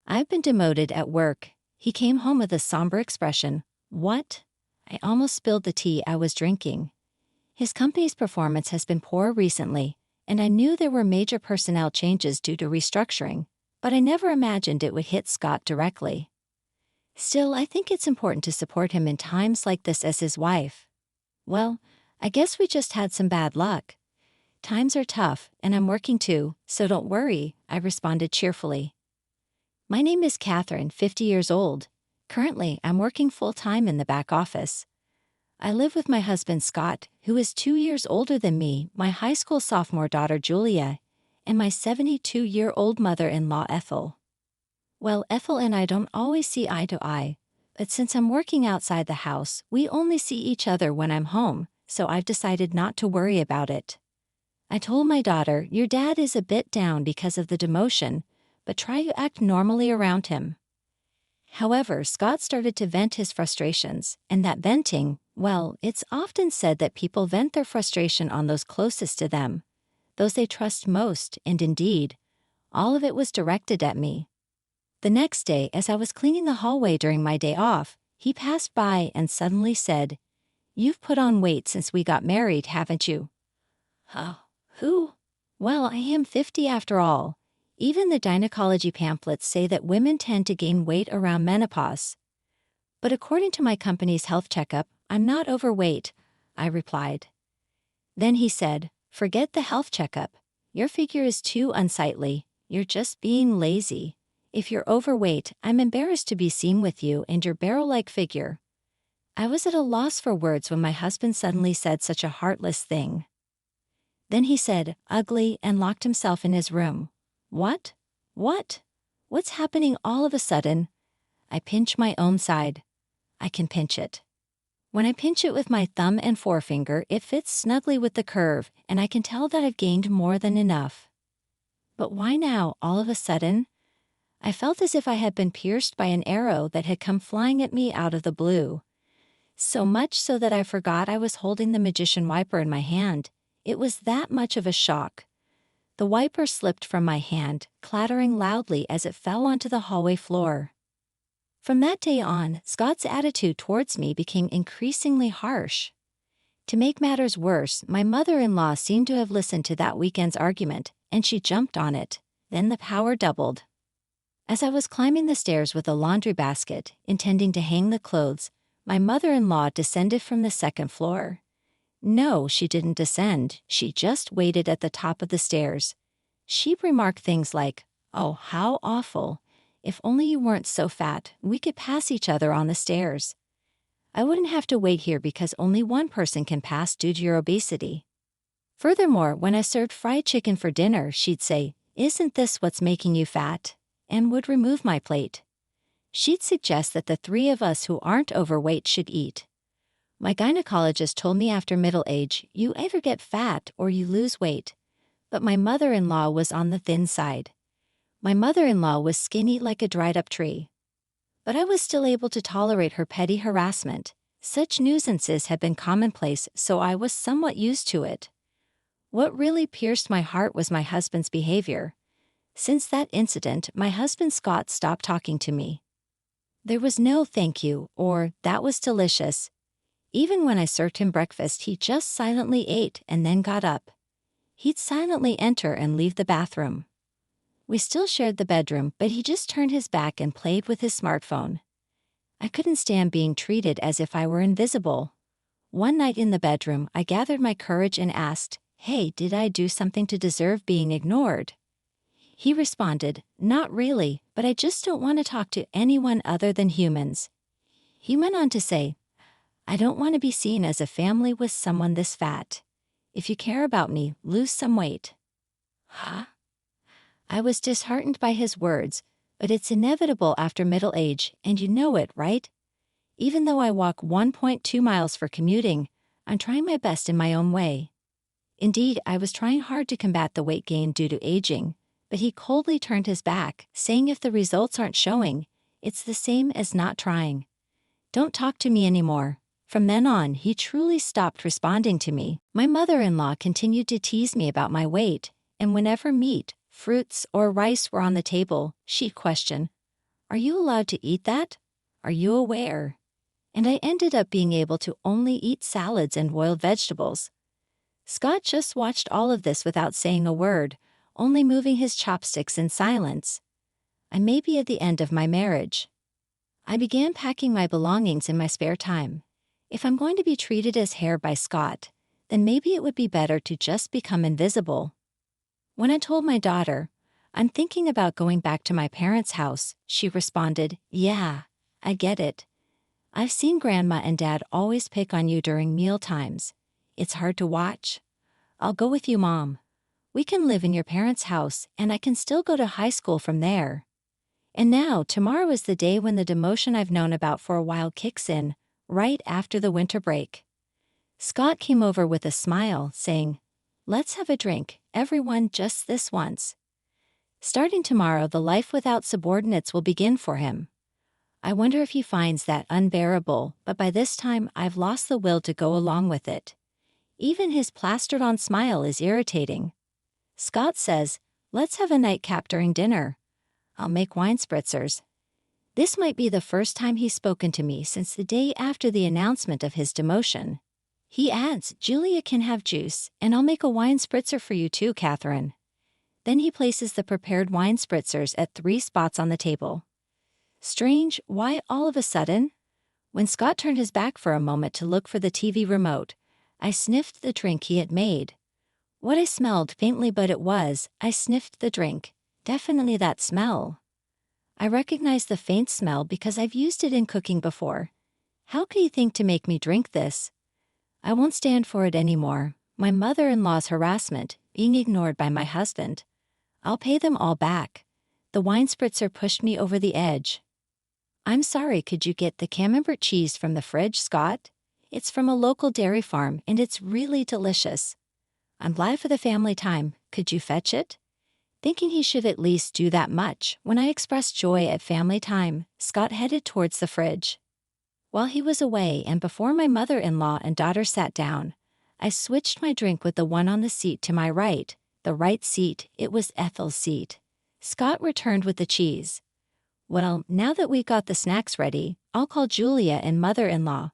I've been demoted at work. He came home with a somber expression. What? I almost spilled the tea I was drinking. His company's performance has been poor recently, and I knew there were major personnel changes due to restructuring, but I never imagined it would hit Scott directly. Still, I think it's important to support him in times like this as his wife. Well, I guess we just had some bad luck. Times are tough, and I'm working too, so don't worry, I responded cheerfully. My name is Catherine, 50 years old. Currently, I'm working full-time in the back office. I live with my husband Scott, who is 2 years older than me, my high school sophomore daughter Julia, and my 72-year-old mother-in-law Ethel. Well, Ethel and I don't always see eye to eye, but since I'm working outside the house, we only see each other when I'm home, so I've decided not to worry about it. I told my daughter, your dad is a bit down because of the demotion, but try to act normally around him. However, Scott started to vent his frustrations, and that venting, well, it's often said that people vent their frustration on those closest to them, those they trust most, and indeed, all of it was directed at me. The next day, as I was cleaning the hallway during my day off, he passed by and suddenly said, "You've put on weight since we got married, haven't you?" Who? Well, I am 50 after all. Even the gynecology pamphlets say that women tend to gain weight around menopause. But according to my company's health checkup, I'm not overweight, I replied. Then he said, forget the health checkup. Your figure is too unsightly. You're just being lazy. If you're overweight, I'm embarrassed to be seen with you and your barrel-like figure. I was at a loss for words when my husband suddenly said such a heartless thing. Then he said, ugly, and locked himself in his room. What? What's happening all of a sudden? I pinch my own side. I can pinch it. When I pinch it with my thumb and forefinger, it fits snugly with the curve, and I can tell that I've gained more than enough. But why now, all of a sudden? I felt as if I had been pierced by an arrow that had come flying at me out of the blue. So much so that I forgot I was holding the magician wiper in my hand. It was that much of a shock. The wiper slipped from my hand, clattering loudly as it fell onto the hallway floor. From that day on, Scott's attitude towards me became increasingly harsh. To make matters worse, my mother-in-law seemed to have listened to that weekend's argument, and she jumped on it. Then the power doubled. As I was climbing the stairs with a laundry basket, intending to hang the clothes, my mother-in-law descended from the second floor. No, she didn't descend, she just waited at the top of the stairs. She'd remark things like, oh, how awful. If only you weren't so fat, we could pass each other on the stairs. I wouldn't have to wait here because only one person can pass due to your obesity. Furthermore, when I served fried chicken for dinner, she'd say, isn't this what's making you fat? And would remove my plate. She'd suggest that the three of us who aren't overweight should eat. My gynecologist told me after middle age, you either get fat or you lose weight. But my mother-in-law was on the thin side. My mother-in-law was skinny like a dried-up tree. But I was still able to tolerate her petty harassment. Such nuisances had been commonplace, so I was somewhat used to it. What really pierced my heart was my husband's behavior. Since that incident, my husband Scott stopped talking to me. There was no thank you, or that was delicious. Even when I served him breakfast, he just silently ate and then got up. He'd silently enter and leave the bathroom. We still shared the bedroom, but he just turned his back and played with his smartphone. I couldn't stand being treated as if I were invisible. One night in the bedroom, I gathered my courage and asked, hey, did I do something to deserve being ignored? He responded, not really, but I just don't want to talk to anyone other than humans. He went on to say, I don't want to be seen as a family with someone this fat. If you care about me, lose some weight. Huh? I was disheartened by his words, but it's inevitable after middle age, and you know it, right? Even though I walk 1.2 miles for commuting, I'm trying my best in my own way. Indeed, I was trying hard to combat the weight gain due to aging, but he coldly turned his back, saying if the results aren't showing, it's the same as not trying. Don't talk to me anymore. From then on, he truly stopped responding to me. My mother-in-law continued to tease me about my weight, and whenever meat, fruits, or rice were on the table, she'd question, Are you allowed to eat that? Are you aware? And I ended up being able to only eat salads and boiled vegetables. Scott just watched all of this without saying a word, only moving his chopsticks in silence. I may be at the end of my marriage. I began packing my belongings in my spare time. If I'm going to be treated as hair by Scott, then maybe it would be better to just become invisible. When I told my daughter, I'm thinking about going back to my parents' house, she responded, yeah, I get it. I've seen Grandma and Dad always pick on you during meal times. It's hard to watch. I'll go with you, Mom. We can live in your parents' house, and I can still go to high school from there. And now, tomorrow is the day when the demotion I've known about for a while kicks in, right after the winter break. Scott came over with a smile, saying, let's have a drink, everyone, just this once. Starting tomorrow, the life without subordinates will begin for him. I wonder if he finds that unbearable, but by this time I've lost the will to go along with it. Even his plastered-on smile is irritating. Scott says, let's have a nightcap during dinner. I'll make wine spritzers. This might be the first time he's spoken to me since the day after the announcement of his demotion. He adds, Julia can have juice, and I'll make a wine spritzer for you too, Catherine. Then he places the prepared wine spritzers at 3 spots on the table. Strange, why all of a sudden? When Scott turned his back for a moment to look for the TV remote, I sniffed the drink he had made. What I smelled faintly, but I sniffed the drink. Definitely that smell. I recognized the faint smell because I've used it in cooking before. How could he think to make me drink this? I won't stand for it anymore. My mother-in-law's harassment, being ignored by my husband. I'll pay them all back. The wine spritzer pushed me over the edge. I'm sorry, could you get the camembert cheese from the fridge, Scott? It's from a local dairy farm and it's really delicious. I'm glad for the family time. Could you fetch it? Thinking he should at least do that much, when I expressed joy at family time, Scott headed towards the fridge. While he was away and before my mother-in-law and daughter sat down, I switched my drink with the one on the seat to my right. The right seat, it was Ethel's seat. Scott returned with the cheese. Well, now that we got the snacks ready, I'll call Julia and mother-in-law.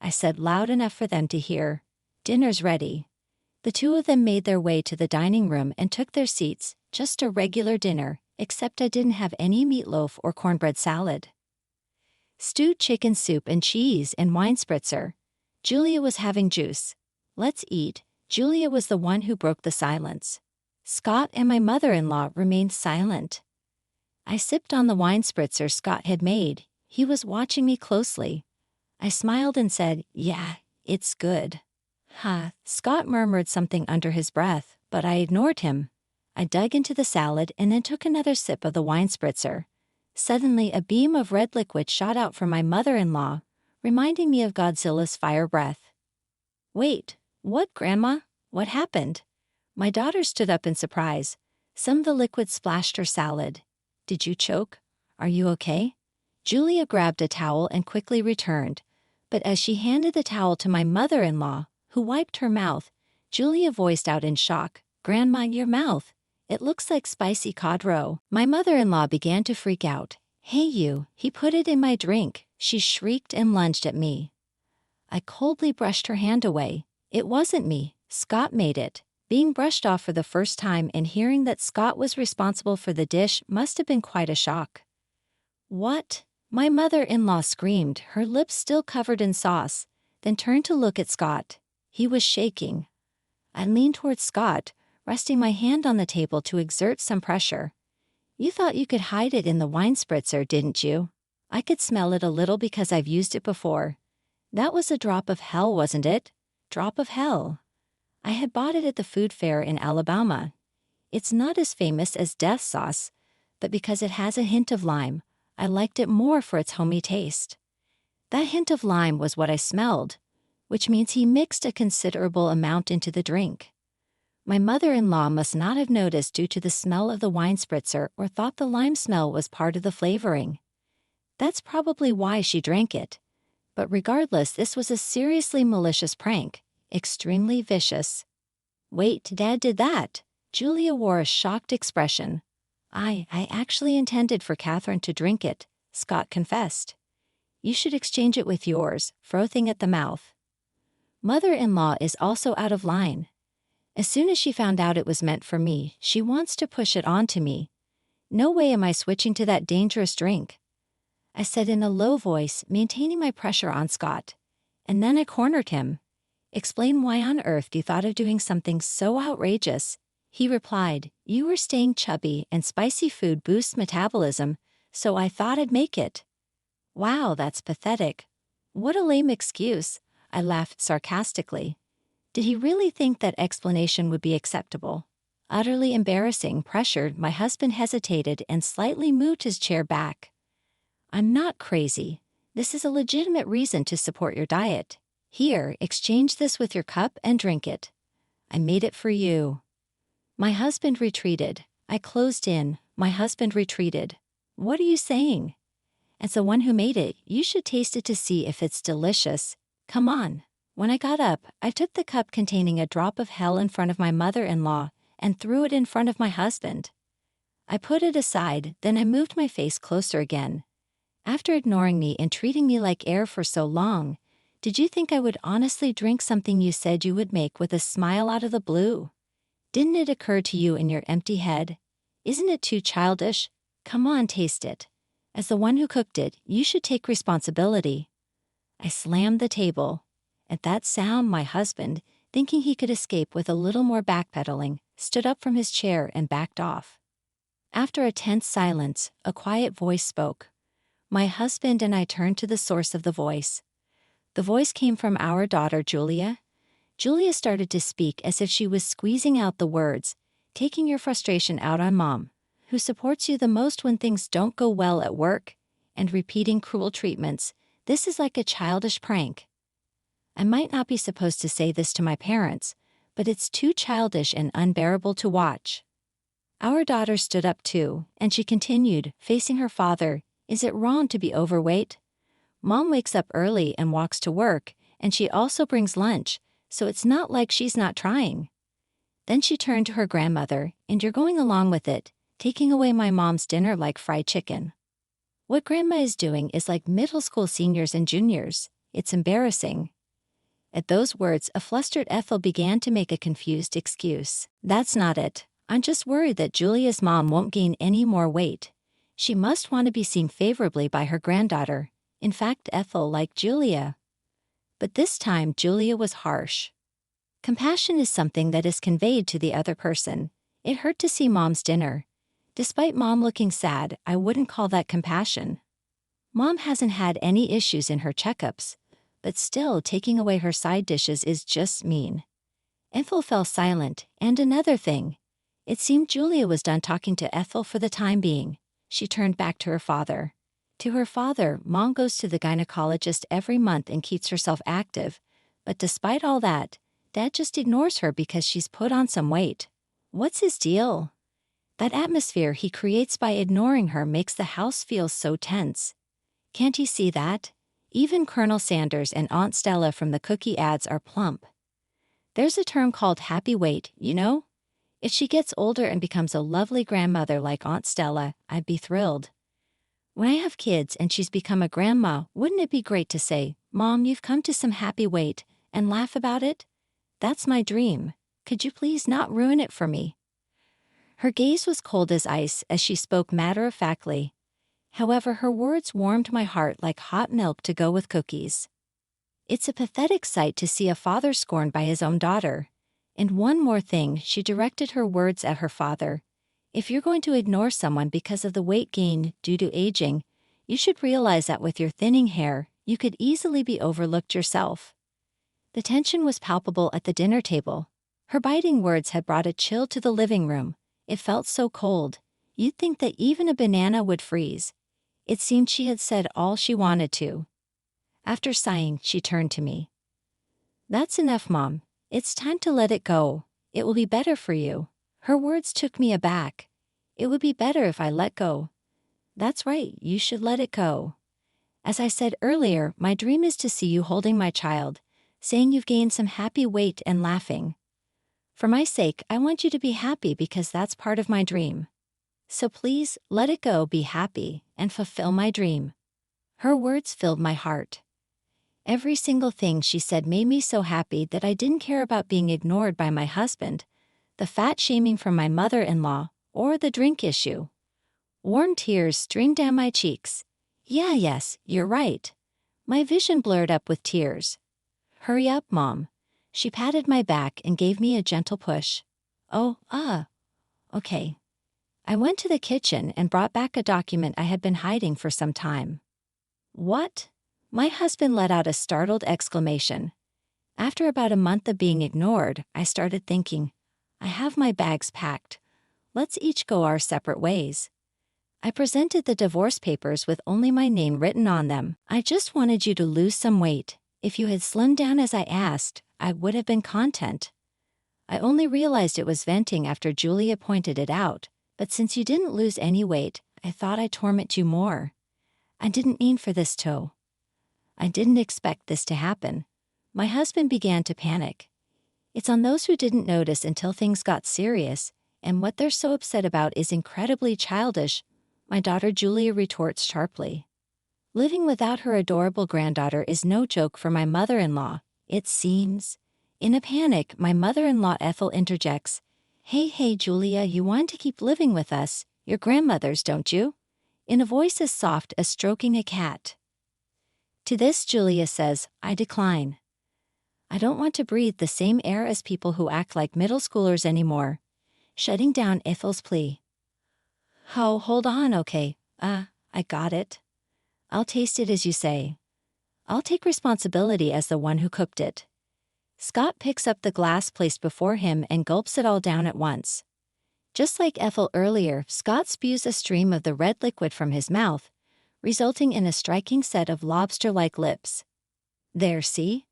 I said loud enough for them to hear. Dinner's ready. The two of them made their way to the dining room and took their seats, just a regular dinner, except I didn't have any meatloaf or cornbread salad. Stewed chicken soup and cheese and wine spritzer. Julia was having juice. Let's eat. Julia was the one who broke the silence. Scott and my mother-in-law remained silent. I sipped on the wine spritzer Scott had made. He was watching me closely. I smiled and said, yeah, it's good. Scott murmured something under his breath, but I ignored him. I dug into the salad and then took another sip of the wine spritzer. Suddenly, a beam of red liquid shot out from my mother-in-law, reminding me of Godzilla's fire breath. Wait, what, Grandma? What happened? My daughter stood up in surprise. Some of the liquid splashed her salad. Did you choke? Are you okay? Julia grabbed a towel and quickly returned, but as she handed the towel to my mother-in-law, who wiped her mouth, Julia voiced out in shock, Grandma, your mouth. It looks like spicy cod roe. My mother-in-law began to freak out. Hey you, he put it in my drink, she shrieked and lunged at me. I coldly brushed her hand away. It wasn't me, Scott made it. Being brushed off for the first time and hearing that Scott was responsible for the dish must have been quite a shock. What? My mother-in-law screamed, her lips still covered in sauce, then turned to look at Scott. He was shaking. I leaned towards Scott, resting my hand on the table to exert some pressure. You thought you could hide it in the wine spritzer, didn't you? I could smell it a little because I've used it before. That was a drop of hell, wasn't it? Drop of hell. I had bought it at the food fair in Alabama. It's not as famous as death sauce, but because it has a hint of lime, I liked it more for its homey taste. That hint of lime was what I smelled, which means he mixed a considerable amount into the drink. My mother-in-law must not have noticed due to the smell of the wine spritzer or thought the lime smell was part of the flavoring. That's probably why she drank it. But regardless, this was a seriously malicious prank, extremely vicious. Wait, Dad did that? Julia wore a shocked expression. I actually intended for Catherine to drink it, Scott confessed. You should exchange it with yours, frothing at the mouth. Mother-in-law is also out of line. As soon as she found out it was meant for me, she wants to push it on to me. No way am I switching to that dangerous drink. I said in a low voice, maintaining my pressure on Scott. And then I cornered him. Explain why on earth you thought of doing something so outrageous. He replied, you were staying chubby and spicy food boosts metabolism, so I thought I'd make it. Wow, that's pathetic. What a lame excuse, I laughed sarcastically. Did he really think that explanation would be acceptable? Utterly embarrassing, pressured, my husband hesitated and slightly moved his chair back. I'm not crazy. This is a legitimate reason to support your diet. Here, exchange this with your cup and drink it. I made it for you. My husband retreated. I closed in. My husband retreated. What are you saying? As the one who made it, you should taste it to see if it's delicious. Come on. When I got up, I took the cup containing a drop of hell in front of my mother-in-law and threw it in front of my husband. I put it aside, then I moved my face closer again. After ignoring me and treating me like air for so long, did you think I would honestly drink something you said you would make with a smile out of the blue? Didn't it occur to you in your empty head? Isn't it too childish? Come on, taste it. As the one who cooked it, you should take responsibility. I slammed the table. At that sound, my husband, thinking he could escape with a little more backpedaling, stood up from his chair and backed off. After a tense silence, a quiet voice spoke. My husband and I turned to the source of the voice. The voice came from our daughter, Julia. Julia started to speak as if she was squeezing out the words, taking your frustration out on Mom, who supports you the most when things don't go well at work, and repeating cruel treatments. This is like a childish prank. I might not be supposed to say this to my parents, but it's too childish and unbearable to watch. Our daughter stood up too, and she continued, facing her father, is it wrong to be overweight? Mom wakes up early and walks to work, and she also brings lunch, so it's not like she's not trying. Then she turned to her grandmother, and you're going along with it, taking away my mom's dinner like fried chicken. What Grandma is doing is like middle school seniors and juniors. It's embarrassing. At those words, a flustered Ethel began to make a confused excuse. That's not it. I'm just worried that Julia's mom won't gain any more weight. She must want to be seen favorably by her granddaughter. In fact, Ethel liked Julia. But this time, Julia was harsh. Compassion is something that is conveyed to the other person. It hurt to see Mom's dinner. Despite Mom looking sad, I wouldn't call that compassion. Mom hasn't had any issues in her checkups, but still taking away her side dishes is just mean. Ethel fell silent, and another thing. It seemed Julia was done talking to Ethel for the time being. She turned back to her father. To her father, Mom goes to the gynecologist every month and keeps herself active, but despite all that, Dad just ignores her because she's put on some weight. What's his deal? That atmosphere he creates by ignoring her makes the house feel so tense. Can't he see that? Even Colonel Sanders and Aunt Stella from the cookie ads are plump. There's a term called happy weight, you know? If she gets older and becomes a lovely grandmother like Aunt Stella, I'd be thrilled. When I have kids and she's become a grandma, wouldn't it be great to say, Mom, you've come to some happy weight, and laugh about it? That's my dream. Could you please not ruin it for me? Her gaze was cold as ice as she spoke matter-of-factly. However, her words warmed my heart like hot milk to go with cookies. It's a pathetic sight to see a father scorned by his own daughter. And one more thing, she directed her words at her father. If you're going to ignore someone because of the weight gain due to aging, you should realize that with your thinning hair, you could easily be overlooked yourself. The tension was palpable at the dinner table. Her biting words had brought a chill to the living room. It felt so cold. You'd think that even a banana would freeze. It seemed she had said all she wanted to. After sighing, she turned to me. That's enough, Mom. It's time to let it go. It will be better for you. Her words took me aback. It would be better if I let go. That's right, you should let it go. As I said earlier, my dream is to see you holding my child, saying you've gained some happy weight and laughing. For my sake, I want you to be happy because that's part of my dream. So please, let it go, be happy, and fulfill my dream. Her words filled my heart. Every single thing she said made me so happy that I didn't care about being ignored by my husband, the fat shaming from my mother-in-law, or the drink issue. Warm tears streamed down my cheeks. Yes, you're right. My vision blurred up with tears. Hurry up, Mom. She patted my back and gave me a gentle push. Okay. I went to the kitchen and brought back a document I had been hiding for some time. What? My husband let out a startled exclamation. After about a month of being ignored, I started thinking, I have my bags packed. Let's each go our separate ways. I presented the divorce papers with only my name written on them. I just wanted you to lose some weight. If you had slimmed down as I asked, I would have been content. I only realized it was venting after Julia pointed it out, but since you didn't lose any weight, I thought I'd torment you more. I didn't mean for this to. I didn't expect this to happen. My husband began to panic. It's on those who didn't notice until things got serious, and what they're so upset about is incredibly childish, my daughter Julia retorts sharply. Living without her adorable granddaughter is no joke for my mother-in-law, it seems. In a panic, my mother-in-law Ethel interjects, Hey, Julia, you want to keep living with us, your grandmother's, don't you? In a voice as soft as stroking a cat. To this, Julia says, I decline. I don't want to breathe the same air as people who act like middle schoolers anymore, shutting down Ethel's plea. Oh, hold on, okay. I got it. I'll taste it as you say. I'll take responsibility as the one who cooked it. Scott picks up the glass placed before him and gulps it all down at once. Just like Ethel earlier, Scott spews a stream of the red liquid from his mouth, resulting in a striking set of lobster-like lips. There, see?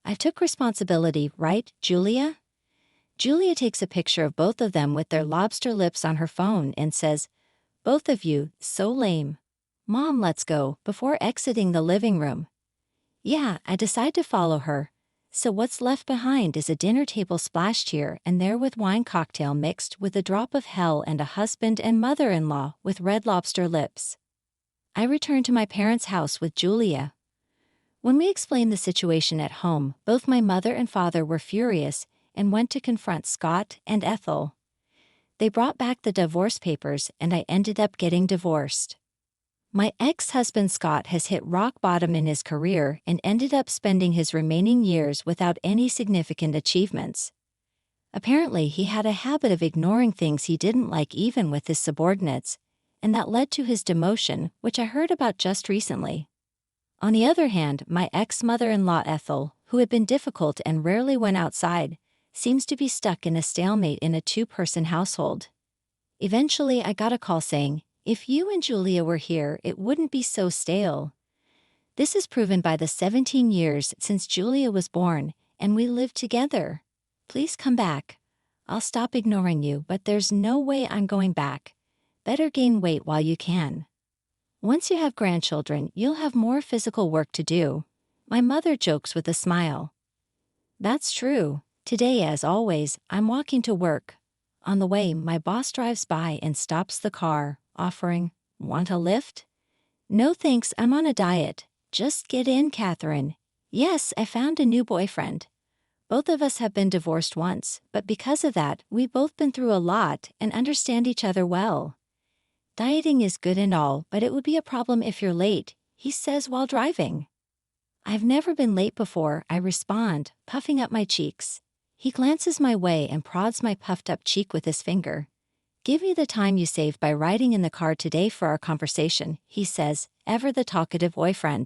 I took responsibility, right, Julia? Julia takes a picture of both of them with their lobster lips on her phone and says, Both of you, so lame. Mom, let's go, before exiting the living room. Yeah, I decide to follow her. So what's left behind is a dinner table splashed here and there with wine cocktail mixed with a drop of hell and a husband and mother-in-law with red lobster lips. I return to my parents' house with Julia. When we explained the situation at home, both my mother and father were furious and went to confront Scott and Ethel. They brought back the divorce papers and I ended up getting divorced. My ex-husband Scott has hit rock bottom in his career and ended up spending his remaining years without any significant achievements. Apparently, he had a habit of ignoring things he didn't like even with his subordinates, and that led to his demotion, which I heard about just recently. On the other hand, my ex-mother-in-law Ethel, who had been difficult and rarely went outside, seems to be stuck in a stalemate in a two-person household. Eventually, I got a call saying, if you and Julia were here, it wouldn't be so stale. This is proven by the 17 years since Julia was born, and we lived together. Please come back. I'll stop ignoring you, but there's no way I'm going back. Better gain weight while you can. Once you have grandchildren, you'll have more physical work to do. My mother jokes with a smile. That's true. Today, as always, I'm walking to work. On the way, my boss drives by and stops the car, offering, Want a lift? No thanks, I'm on a diet. Just get in, Catherine. Yes, I found a new boyfriend. Both of us have been divorced once, but because of that, we've both been through a lot and understand each other well. Dieting is good and all, but it would be a problem if you're late, he says while driving. I've never been late before, I respond, puffing up my cheeks. He glances my way and prods my puffed-up cheek with his finger. Give me the time you saved by riding in the car today for our conversation, he says, ever the talkative boyfriend.